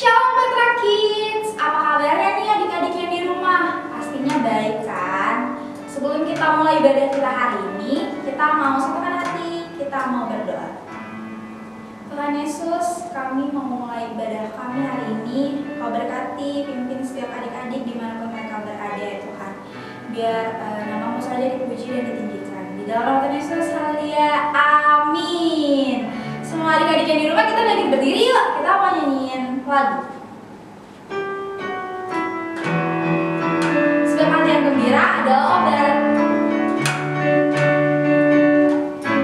Shalom Petra Kids, apa kabarnya nih adik-adik yang di rumah? Pastinya baik kan? Sebelum kita mulai ibadah kita hari ini, kita mau satukan hati, kita mau berdoa. Tuhan Yesus, kami mau mulai ibadah kami hari ini. Kau berkati, pimpin setiap adik-adik dimanapun mereka berada ya Tuhan. Biar namamu saja dipuji dan ditinggikan. Di dalam Tuhan Yesus, haleluya, amin. Semua adik-adik yang di rumah kita bangkit berdiri yuk. Kita mau nyanyiin lagu. Sebab hati yang gembira adalah obat.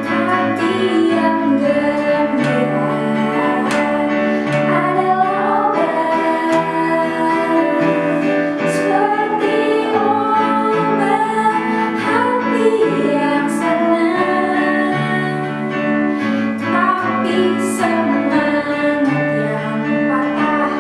Hati yang gembira adalah obat. Seperti obat hati yang senang. Tapi semangat yang patah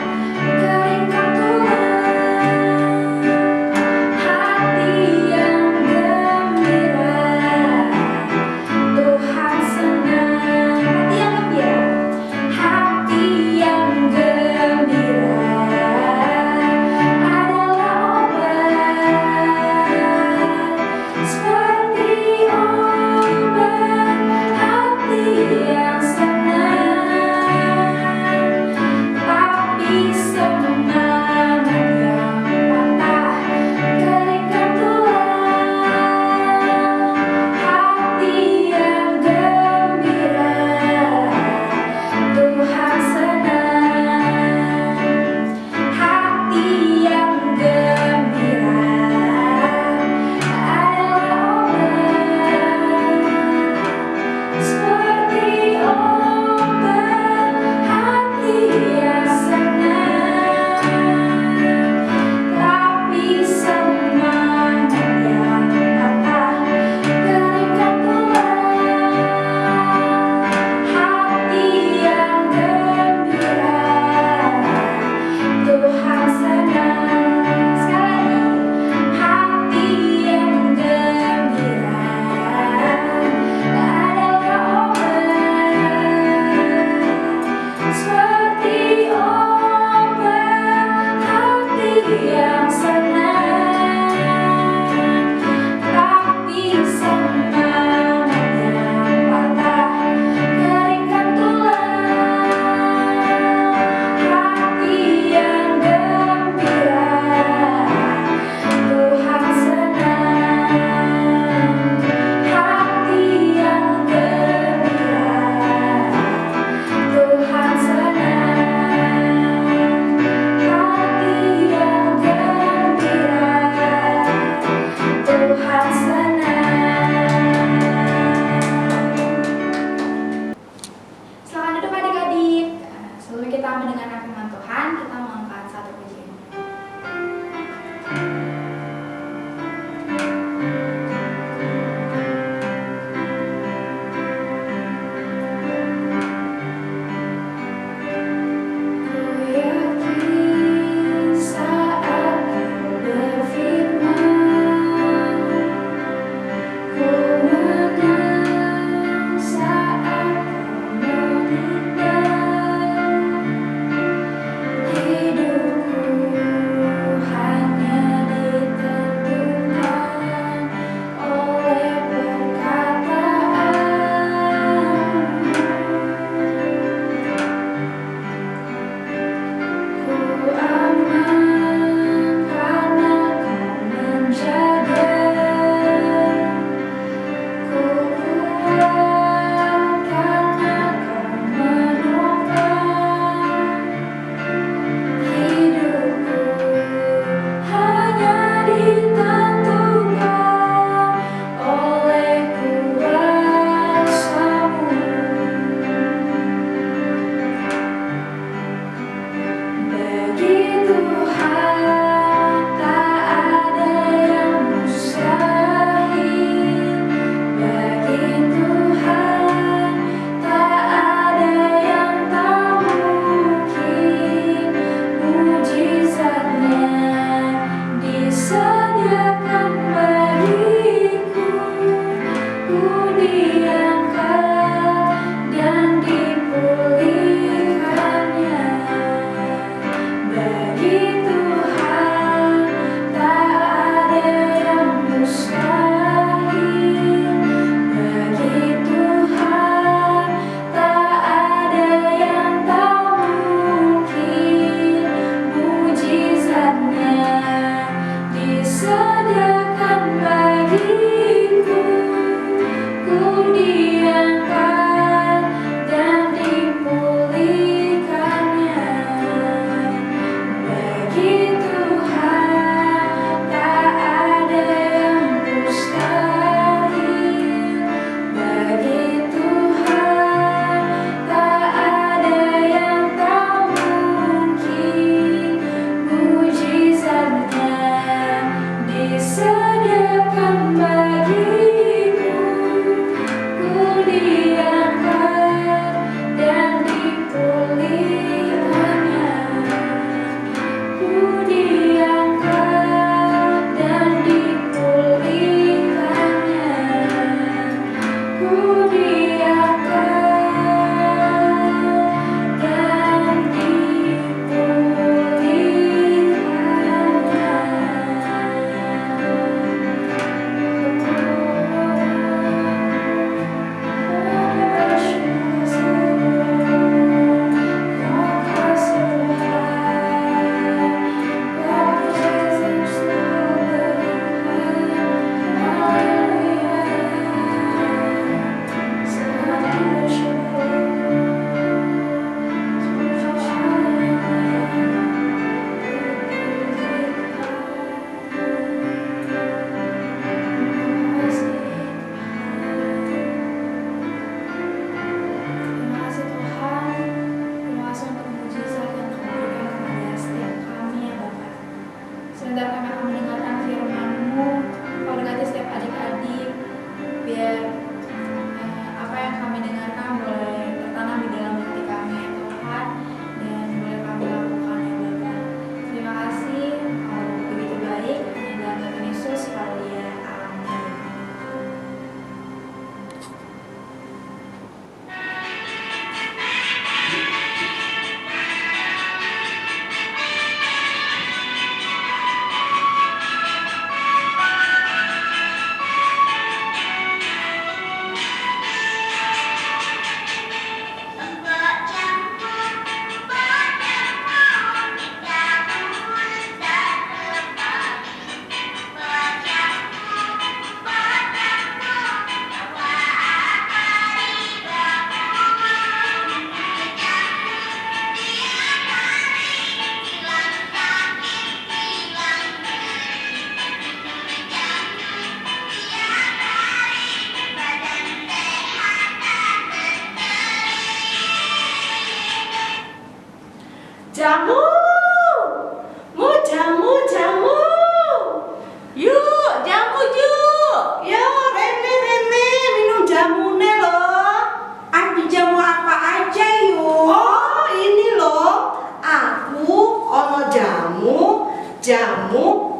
jamu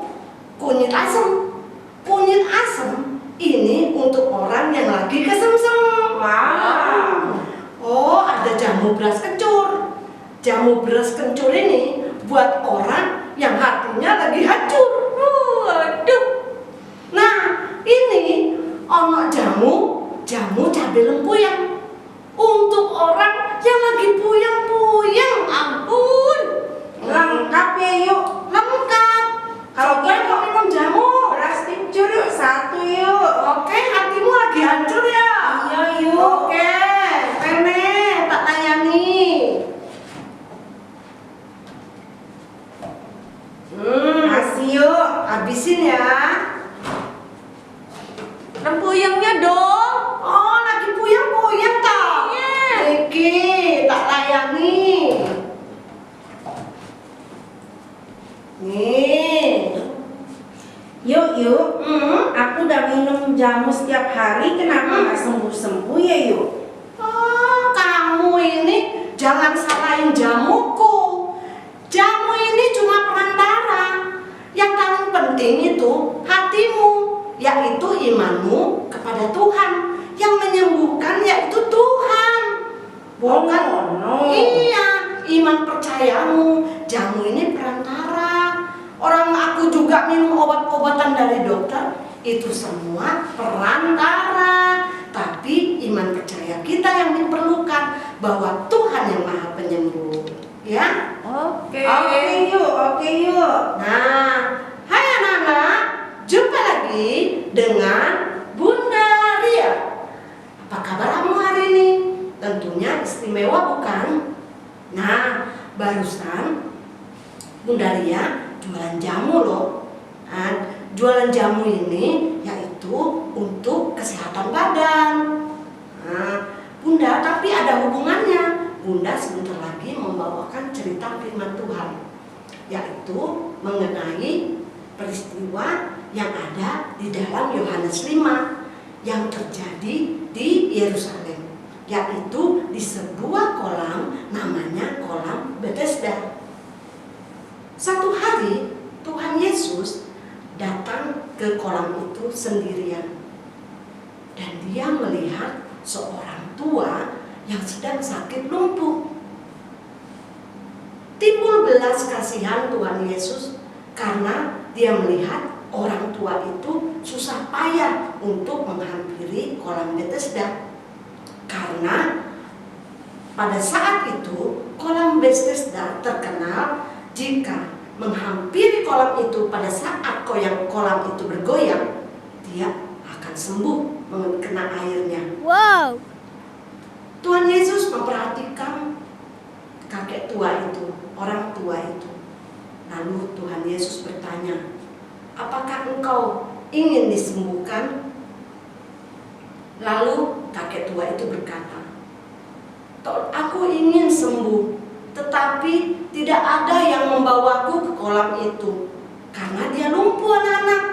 kunyit asam. Kunyit asam ini untuk orang yang lagi kesemsem. Wow. Oh, ada jamu beras kencur. Jamu beras kencur ini buat orang yang hatinya lagi hancur. Waduh. Nah, ini ono jamu cabai lempuyang untuk orang yang lagi puyeng-puyeng. Ampun, Lengkap ya yuk. lengkap. Kalau Coba gitu kau minum jamu. beras kencur yuk, 1 yuk. Oke, hatimu lagi hancur ya? Iya yuk. Oke, Rene, tak layani. Kasih yuk. Habisin ya. Lempuyangnya dong. Oh, lagi puyeng-puyeng toh? Iya. Iki, tak layani. Nih. Yuk. Aku udah minum jamu setiap hari, kenapa nggak sembuh-sembuh ya yuk? Oh, kamu ini jangan salahin jamuku. Jamu ini cuma perantara. Yang paling penting itu hatimu, yaitu imanmu kepada Tuhan. Yang menyembuhkan yaitu Tuhan. Bukan? no. Iya, iman percayamu. Jamu ini perantara. Orang aku juga minum obat-obatan dari dokter, itu semua perantara. Tapi iman percaya kita yang diperlukan, bahwa Tuhan yang Maha Penyembuh. Ya? Oke yuk. Nah, hai anak-anak, jumpa lagi dengan Bunda Ria. Apa kabar kamu hari ini? Tentunya istimewa bukan? Nah, barusan Bunda Ria jualan jamu loh. Nah, jualan jamu ini yaitu untuk kesehatan badan. Nah, Bunda, tapi ada hubungannya. Bunda sebentar lagi membawakan cerita firman Tuhan, yaitu mengenai peristiwa yang ada di dalam Yohanes 5 yang terjadi di Yerusalem, yaitu di sebuah kolam namanya kolam Bethesda. Satu hari Tuhan Yesus datang ke kolam itu sendirian, dan dia melihat seorang tua yang sedang sakit lumpuh. Timbul belas kasihan Tuhan Yesus karena dia melihat orang tua itu susah payah untuk menghampiri kolam Bethesda. Karena pada saat itu kolam Bethesda terkenal jika menghampiri kolam itu pada saat kolam itu bergoyang, dia akan sembuh kena airnya. Wow. Tuhan Yesus memperhatikan kakek tua itu, orang tua itu. Lalu Tuhan Yesus bertanya, apakah engkau ingin disembuhkan? Lalu kakek tua itu berkata, aku ingin sembuh, tetapi tidak ada yang membawaku ke kolam itu, karena dia lumpuh anak-anak.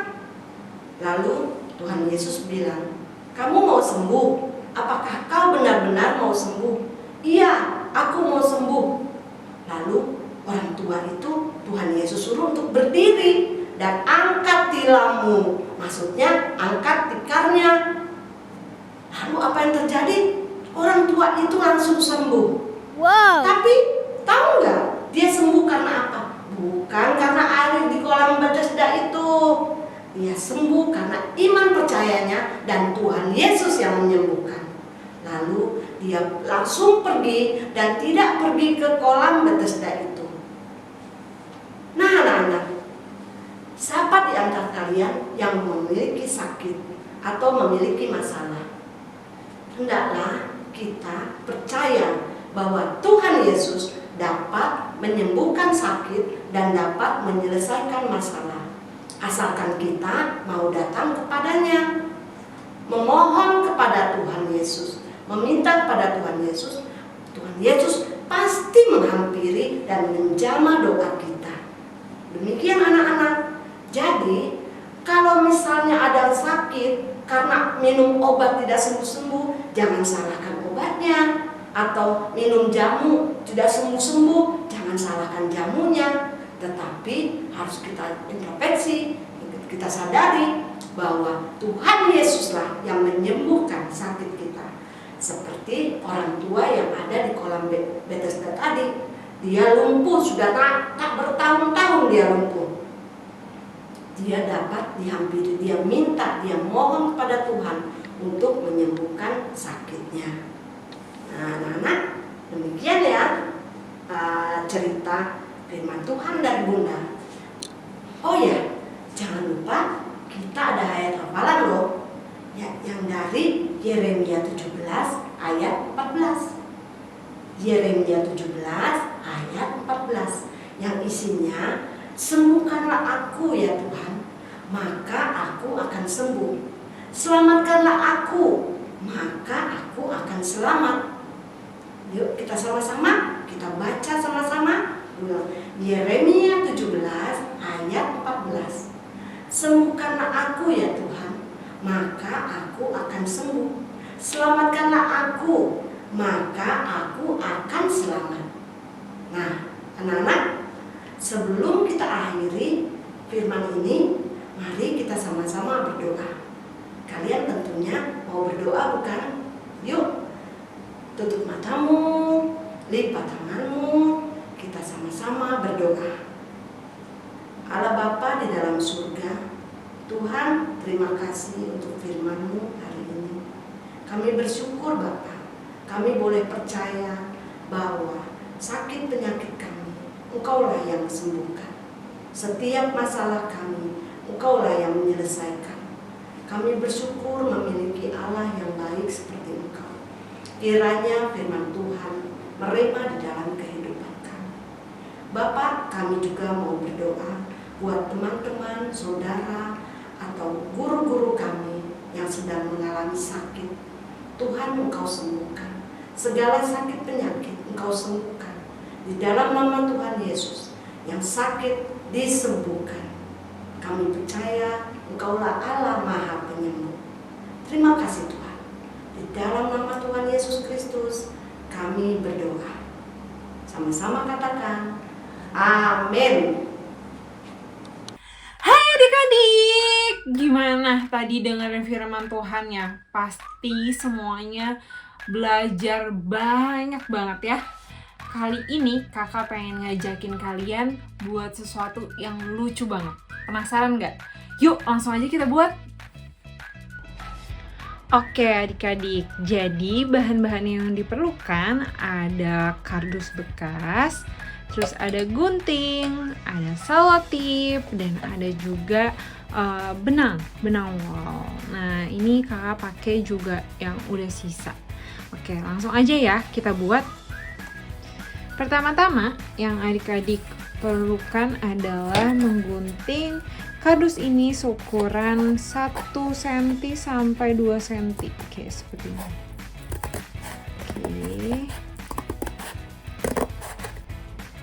Lalu Tuhan Yesus bilang, kamu mau sembuh? Apakah kau benar-benar mau sembuh? Iya, aku mau sembuh. Lalu orang tua itu Tuhan Yesus suruh untuk berdiri dan angkat tilammu. Maksudnya angkat tikarnya. Lalu apa yang terjadi? Orang tua itu langsung sembuh. Wow. Tapi tahu nggak dia sembuh karena apa? Bukan karena air di kolam Bethesda itu. Dia sembuh karena iman percayanya dan Tuhan Yesus yang menyembuhkan. Lalu dia langsung pergi dan tidak pergi ke kolam Bethesda itu. Nah anak-anak, siapa di antara kalian yang memiliki sakit atau memiliki masalah? Hendaklah kita percaya bahwa Tuhan Yesus dapat menyembuhkan sakit dan dapat menyelesaikan masalah. Asalkan kita mau datang kepadanya, memohon kepada Tuhan Yesus, meminta kepada Tuhan Yesus pasti menghampiri dan menjamah doa kita. Demikian anak-anak. Jadi kalau misalnya ada sakit karena minum obat tidak sembuh-sembuh, jangan salahkan obatnya. Atau minum jamu tidak sembuh-sembuh, jangan salahkan jamunya. Tetapi harus kita introspeksi, kita sadari bahwa Tuhan Yesuslah yang menyembuhkan sakit kita. Seperti orang tua yang ada di kolam Bethesda tadi, dia lumpuh sudah tak bertahun-tahun dia lumpuh. Dia dapat dihampiri, dia minta, dia mohon kepada Tuhan untuk menyembuhkan sakitnya. Nah, anak-anak, demikian ya cerita firman Tuhan dari Bunda. Oh ya, jangan lupa kita ada ayat hafalan loh, ya, yang dari Yeremia 17 ayat 14. Yeremia 17 ayat 14 yang isinya, sembuhkanlah aku ya Tuhan, maka aku akan sembuh. Selamatkanlah aku, maka aku akan selamat. Yuk kita sama-sama, kita baca sama-sama. Yeremia 17 ayat 14. Sembuhkanlah aku ya Tuhan, maka aku akan sembuh. Selamatkanlah aku, maka aku akan selamat. Nah, anak-anak, sebelum kita akhiri firman ini, mari kita sama-sama berdoa. Kalian tentunya mau berdoa bukan? Yuk, tutup matamu, lipat tanganmu, kita sama-sama berdoa. Allah Bapa di dalam surga, Tuhan, terima kasih untuk firman-Mu hari ini. Kami bersyukur Bapa, kami boleh percaya bahwa sakit penyakit kami, Engkaulah yang sembuhkan. Setiap masalah kami, Engkaulah yang menyelesaikan. Kami bersyukur memiliki Allah yang baik seperti Engkau. Kiranya firman Tuhan merema di dalam kehidupan kami. Bapak, kami juga mau berdoa buat teman-teman, saudara, atau guru-guru kami yang sedang mengalami sakit. Tuhan, Engkau sembuhkan. Segala sakit penyakit Engkau sembuhkan. Di dalam nama Tuhan Yesus, yang sakit disembuhkan. Kami percaya Engkaulah Allah Maha Penyembuh. Terima kasih Tuhan. Di dalam nama Tuhan Yesus Kristus, kami berdoa. Sama-sama katakan, amin. Hai adik-adik, gimana tadi dengerin firman Tuhan ya? Pasti semuanya belajar banyak banget ya. Kali ini kakak pengen ngajakin kalian buat sesuatu yang lucu banget. Penasaran nggak? Yuk langsung aja kita buat. Oke adik-adik, jadi bahan-bahan yang diperlukan ada kardus bekas, terus ada gunting, ada selotip, dan ada juga benang wol. Nah ini kakak pakai juga yang udah sisa. Oke langsung aja ya kita buat. Pertama-tama yang adik-adik perlukan adalah menggunting kardus ini seukuran 1 cm sampai 2 cm. Oke seperti ini. Oke.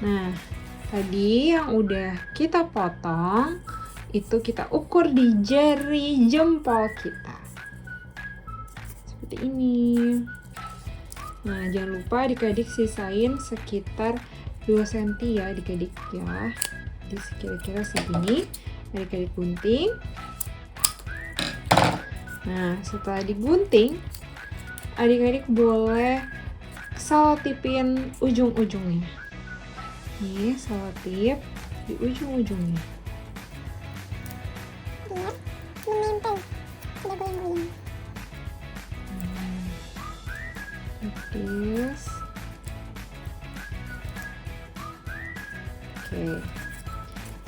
Nah, tadi yang udah kita potong itu kita ukur di jari jempol kita. Seperti ini. Nah, jangan lupa adik-adik sisain sekitar 2 cm ya adik-adik ya. Di kira-kira segini adik-adik gunting. Nah, setelah digunting, adik-adik boleh selotipin ujung-ujungnya. Nih, selotip di ujung-ujungnya. Biar menempel, tidak goyang-goyang. Terus, oke.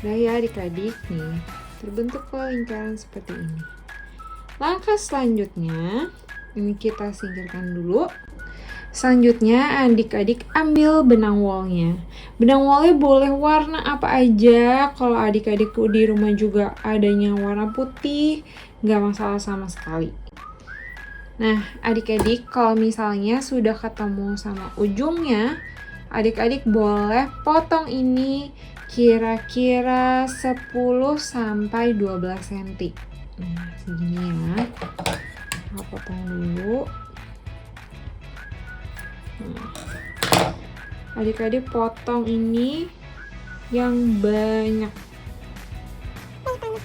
Nah ya adik-adik nih, terbentuklah lingkaran seperti ini. Langkah selanjutnya, ini kita singkirkan dulu. Selanjutnya adik-adik ambil benang wolnya. Benang wolnya boleh warna apa aja. Kalau adik-adik di rumah juga adanya warna putih, nggak masalah sama sekali. Nah adik-adik kalau misalnya sudah ketemu sama ujungnya, adik-adik boleh potong ini kira-kira 10 sampai 12 cm. Nah, segini ya. Kita potong dulu. Nah, adik-adik potong ini yang banyak. Banyak banget.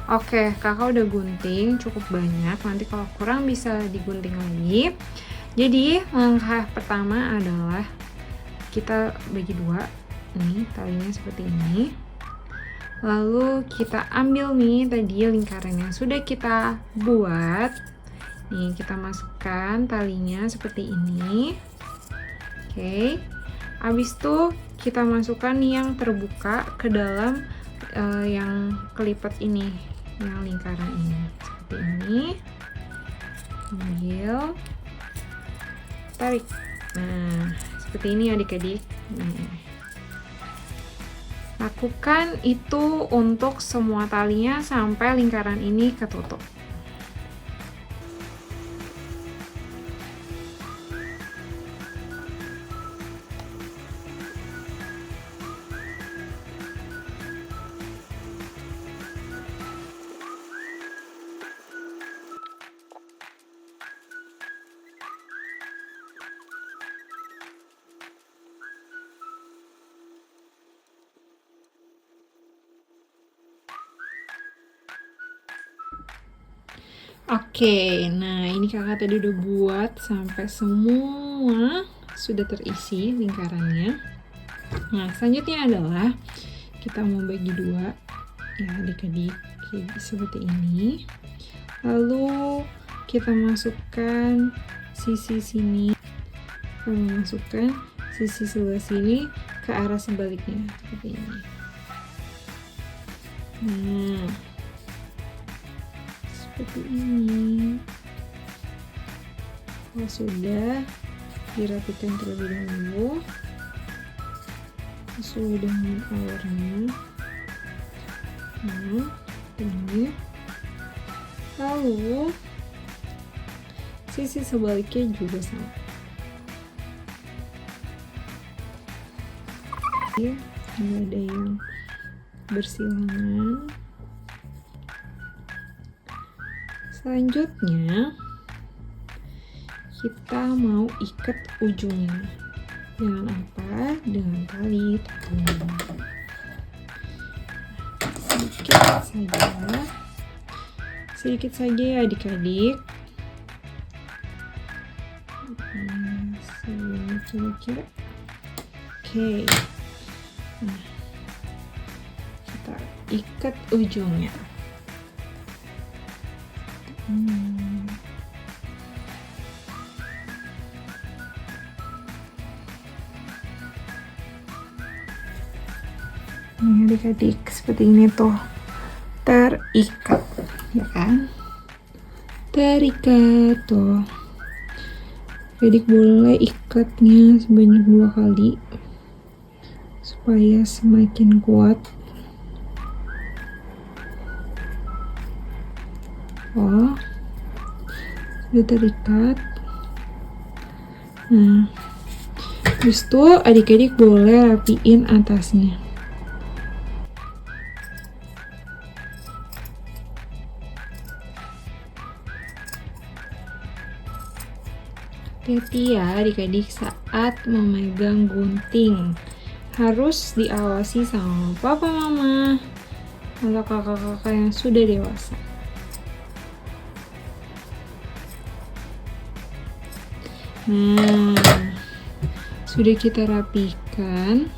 Oke, kakak udah gunting cukup banyak. Nanti kalau kurang bisa digunting lagi. Jadi langkah pertama adalah kita bagi dua. Nih talinya seperti ini. Lalu kita ambil nih tadi lingkaran yang sudah kita buat. Nih kita masukkan talinya seperti ini. Oke. Habis itu kita masukkan yang terbuka ke dalam yang kelipat ini, yang lingkaran ini. Seperti ini. Ambil. Tarik. Nah, seperti ini adik-adik. Lakukan itu untuk semua talinya sampai lingkaran ini ketutup. Oke, nah ini kakak tadi udah buat sampai semua sudah terisi lingkarannya. Nah, selanjutnya adalah kita mau bagi dua ya adik-adik seperti ini. Lalu kita masukkan sisi sini, kita masukkan sisi sebelah sini ke arah sebaliknya seperti ini. Nah, seperti ini. Kalau sudah, dirapikan terlebih dahulu sesuai dengan alurnya. Nah, ini. Lalu sisi sebaliknya juga sama. Ini ada yang bersilangan. Selanjutnya kita mau ikat ujungnya dengan apa? Dengan tali tepung. Sedikit saja ya adik-adik. Kira-kira. Oke. Nah, kita ikat ujungnya. Ini adik-adik seperti ini tuh terikat, ya kan? Terikat tuh. Adik boleh ikatnya sebanyak 2 kali supaya semakin kuat. Oh, sudah terikat. Nah, habis itu adik-adik boleh rapiin atasnya. Hati-hati ya adik-adik saat memegang gunting. Harus diawasi sama papa mama atau kakak-kakak yang sudah dewasa. Nah, sudah kita rapikan,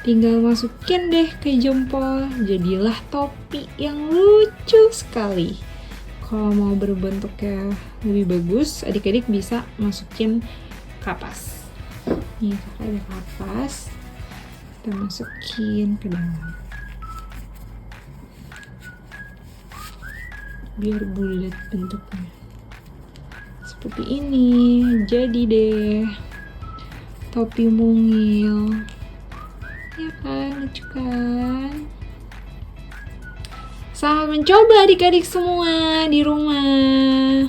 tinggal masukin deh ke jempol. Jadilah topi yang lucu sekali. Kalau mau berbentuknya lebih bagus, adik-adik bisa masukin kapas. Nih, kakak ada kapas. Kita masukin ke dalam. Biar bulat bentuknya. Seperti ini, jadi deh topi mungil. Ya kan, lucu kan? Selamat mencoba adik-adik semua di rumah.